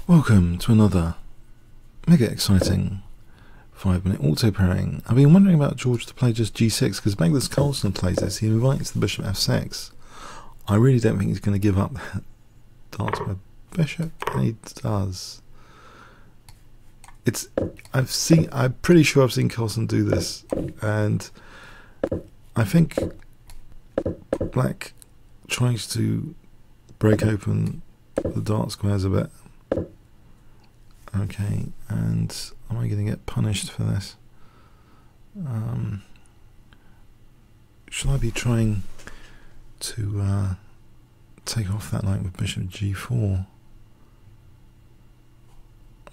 Welcome to another mega exciting 5-minute auto pairing. I've been wondering about Joorge to play just g6 because Magnus Carlsen plays this. He invites the bishop f6. I really don't think he's going to give up that dart to a bishop, and he does. I'm pretty sure I've seen Carlsen do this, and I think Black tries to break open the dart squares a bit. Okay, and am I going to get punished for this? Should I be trying to take off that knight with bishop g4?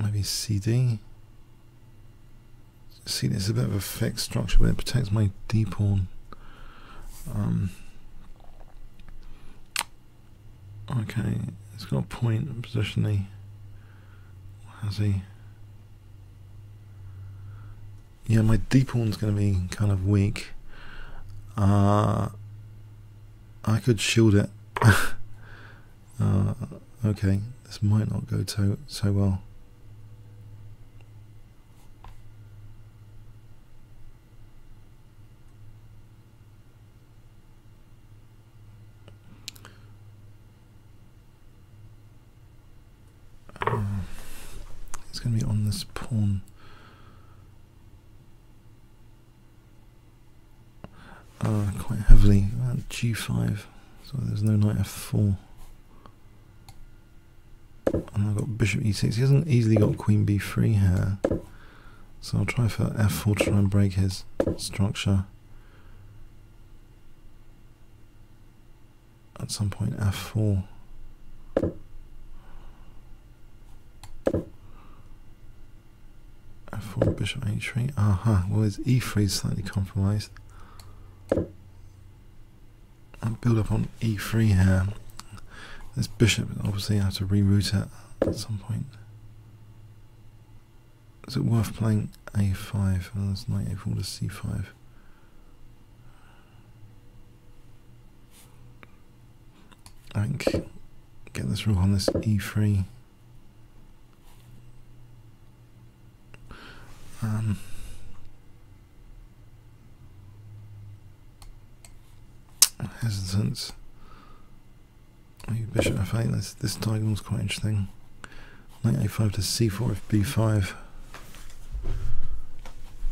Maybe cd? See, it's a bit of a fixed structure, but it protects my d pawn. Okay, it's got a point positionally. Has he? Yeah, my d pawn's going to be kind of weak. I could shield it. Okay, this might not go so well. It's going to be on this pawn. Quite heavily. G5. So there's no knight f4. And I've got bishop e6. He hasn't easily got queen b3 here. So I'll try for f4 to try and break his structure. At some point f4. f4 bishop h3. Aha, well his e3 is slightly compromised. I'll build up on e3 here. This bishop, obviously I have to reroute it at some point. Is it worth playing a5? Oh, that's knight a4 to c5. I think get this rook on this e3. Hesitant. Maybe bishop f8. This diagonal's quite interesting. Knight a5 to c4 if b5.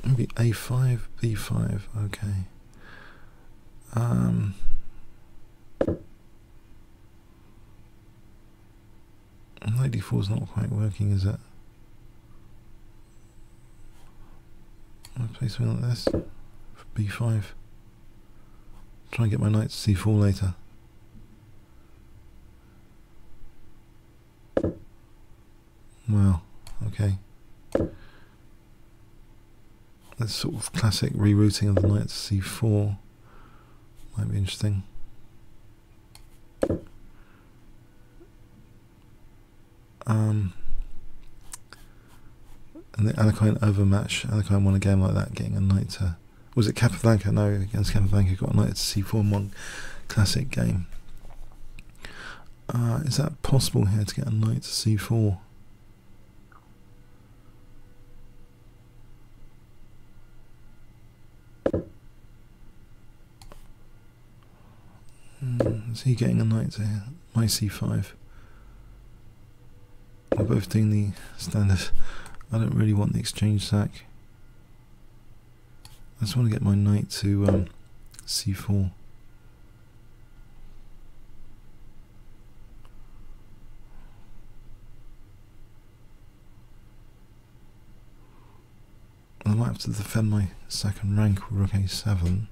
Maybe a5, b5. Okay. Knight d4 is not quite working, is it? I'll play something like this for b5. Try and get my knight to c4 later. Well, okay. This sort of classic rerouting of the knight to c4 might be interesting. And the Alekhine overmatch. Alekhine won a game like that, getting a knight to... Was it Capablanca? No, against Capablanca, got a knight to c4 in one classic game. Is that possible here to get a knight to c4? Is he getting a knight to my c5? We're both doing the standard. I don't really want the exchange sack. I just want to get my knight to c4. I might have to defend my second rank with rook a7.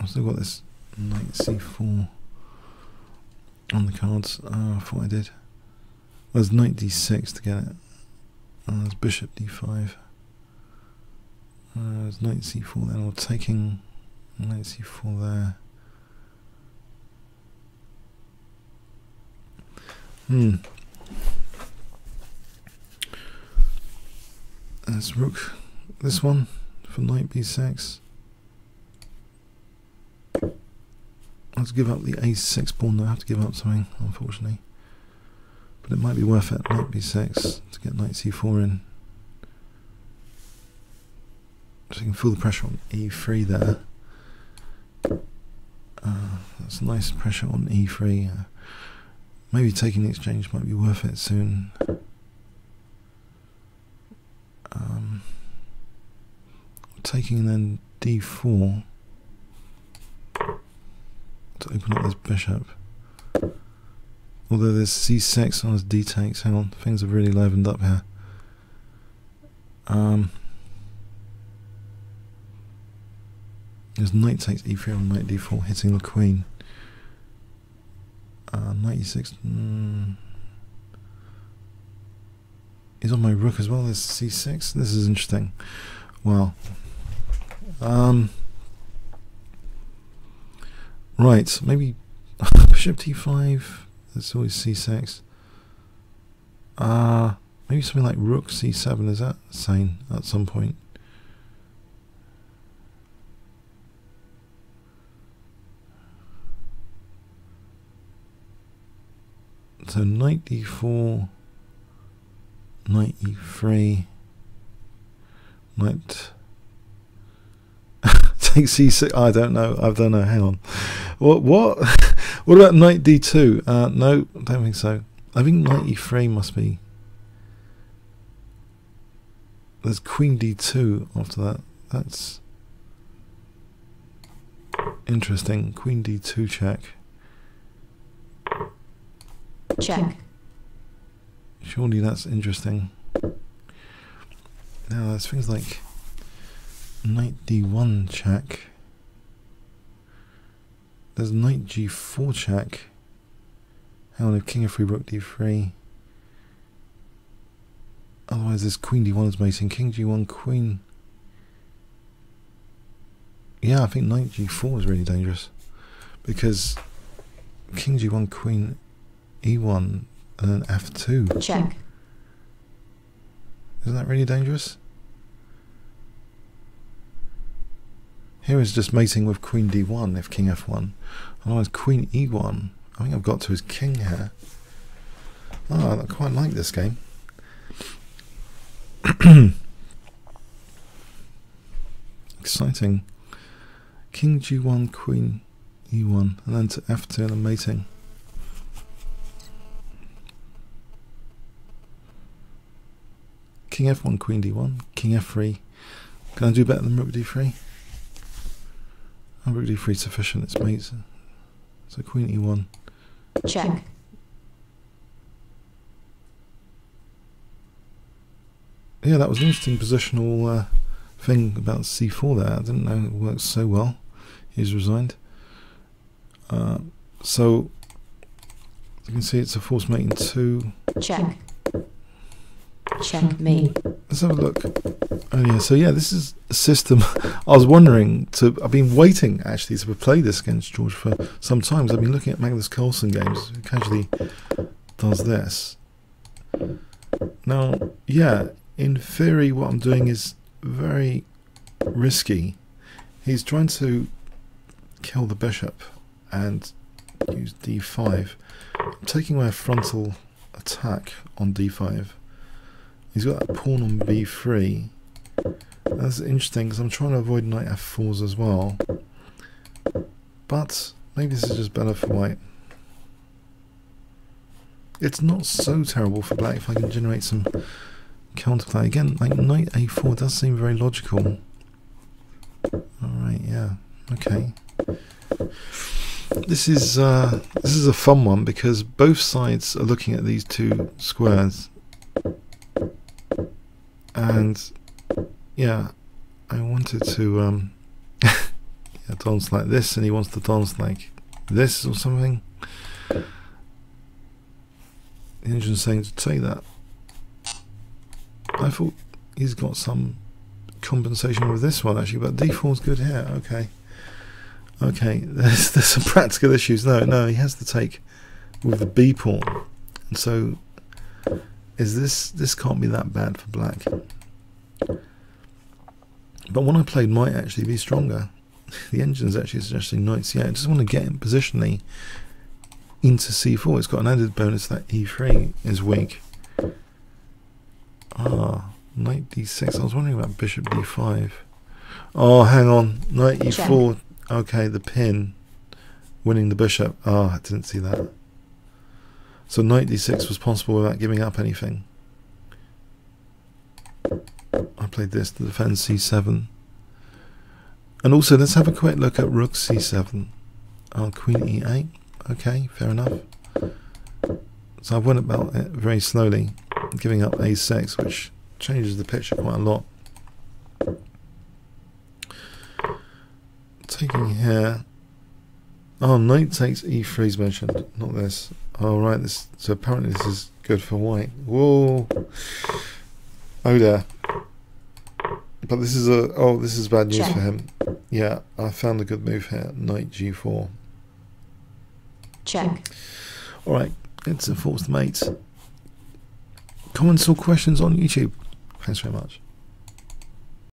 I've still got this knight c4 on the cards. I thought I did. There's knight d6 to get it. There's bishop d5. There's knight c4 then, or taking knight c4 there. There's rook, this one, for knight b6. have to give up the a6 pawn. I have to give up something, unfortunately. But it might be worth it. Knight b6 to get knight c4 in. So you can feel the pressure on e3 there. That's nice pressure on e3. Maybe taking the exchange might be worth it soon. Taking then d4 to open up this bishop. Although there's c6 on his d takes. Hang on, things have really livened up here. There's knight takes e3 on knight d4, hitting the queen. Knight e6. He's on my rook as well. There's c6. This is interesting. Wow. Right, maybe bishop t5. That's always c6. Maybe something like rook c7. Is that sane at some point? So knight d4, knight e3, knight take c6. I don't know. Hang on. What? What about knight d2? No, I don't think so. I think knight e3 must be. There's queen d2 after that. That's interesting. Queen d2 check. Check. Surely that's interesting. Now there's things like knight d1 check. There's knight g4 check. Hang on, if king f3, rook d3. Otherwise this queen d1 is mating. King g1, queen. Yeah, I think knight g4 is really dangerous. Because king g1, queen e1 and then f2. Check. Isn't that really dangerous? Here is just mating with queen d1 if king f1. Otherwise queen e1. I think I've got to his king here. Oh, I quite like this game. Exciting. King g1, queen e1, and then to f2 and then mating. King f1, queen d1, king f3. Can I do better than rook d3? Oh, rook d3 is sufficient, it's mates. So queen e1. Check. Yeah, that was an interesting positional thing about c4 there. I didn't know it worked so well. He's resigned. So you can see it's a force mating 2. Check. Check me. Let's have a look. Oh yeah, so yeah, this is a system. I was wondering I've been waiting actually to play this against Joorge for some time. I've been looking at Magnus Carlsen games. Who casually does this. Now, yeah, in theory, what I'm doing is very risky. He's trying to kill the bishop and use d5. I'm taking away a frontal attack on d5. He's got that pawn on b3. That's interesting because I'm trying to avoid knight f4s as well. But maybe this is just better for white. It's not so terrible for black if I can generate some counterplay. Again, like knight a4 does seem very logical. Alright, yeah. Okay. This is a fun one because both sides are looking at these two squares. And yeah, I wanted to yeah, dance like this, and he wants to dance like this or something. The engine's saying to take that. I thought he's got some compensation with this one actually, but d4 is good here. Okay, okay. There's some practical issues. No, he has to take with the b pawn, and so. This can't be that bad for black. But one I played might actually be stronger. the engine's actually suggesting knight c8. I just want to get him positionally into c4. It's got an added bonus that e3 is weak. Knight d6. I was wondering about bishop d5. Oh, hang on. Knight e4. Okay, the pin. Winning the bishop. I didn't see that. So knight d6 was possible without giving up anything. I played this to defend c7. And also, let's have a quick look at rook c7. Queen e8. Okay, fair enough. So I've went about it very slowly, giving up a6, which changes the picture quite a lot. Taking here. Knight takes e3 is mentioned, not this. Right, this. So apparently this is good for white. Whoa. Oh there. But this is this is bad news for him. Yeah, I found a good move here. Knight g4. Check. Alright, it's a forced mate. Comments or questions on YouTube. Thanks very much.